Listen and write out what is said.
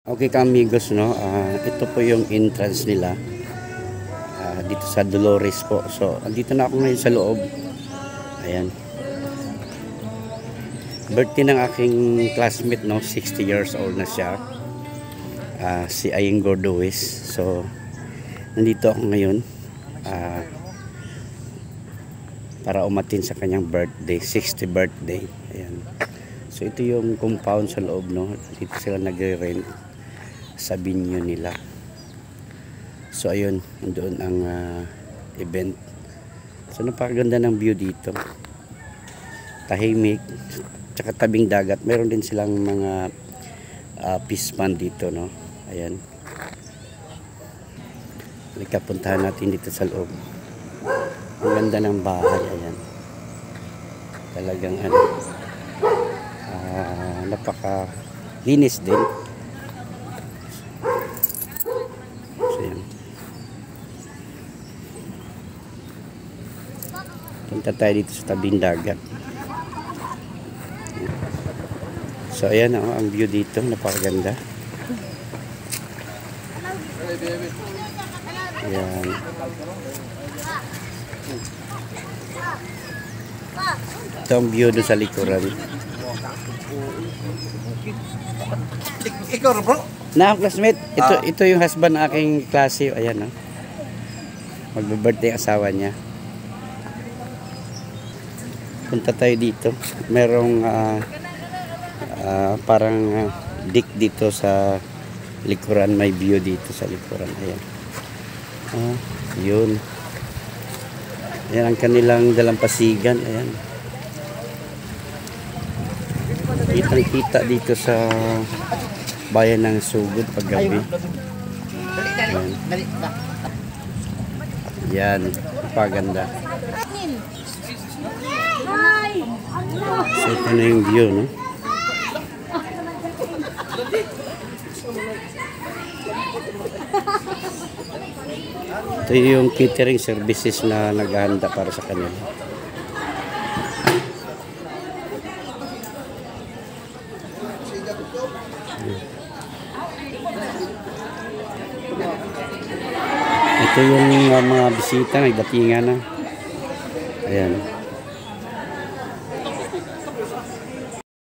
Okay ka amigos, no? Ito po yung entrance nila dito sa Dolores po. So, andito na ako ngayon sa loob. Ayan. Birthday ng aking classmate, no? 60 years old na siya. Si Aying Gordois. So, nandito ako ngayon para umatin sa kanyang birthday, 60 birthday. Ayan. So, ito yung compound sa loob, no? Dito sila nagre-rent sa binyo nila. So ayun, doon ang event. So napakaganda ng view dito. Tahimik, tsaka tabing dagat. Meron din silang mga fish pond dito, no? Ayan. Halika, puntahan natin dito sa loob. Ang ganda ng bahay, ayan. Talagang napaka-linis din. Punta tayo dito sa tabing dagat. So ayan ang view dito, napakaganda. Ayan. Ito ang view doon sa likuran. Ikaw bro? Na classmate, ito yung husband ng aking klase. Ayan, no? Magbe-birthday asawa niya. Punta tayo dito. Merong parang deck dito sa likuran. May view dito sa likuran. Ayan. Yun. Ayan ang kanilang dalampasigan. Ayan. Kitang-kita dito sa bayan ng Sugod paggabi. Ayan. Yan. Napaganda. So ito na yung view, no? Ito yung catering services na naghahanda para sa kanila. Ito yung mga bisita nagdatingan na. Ayan.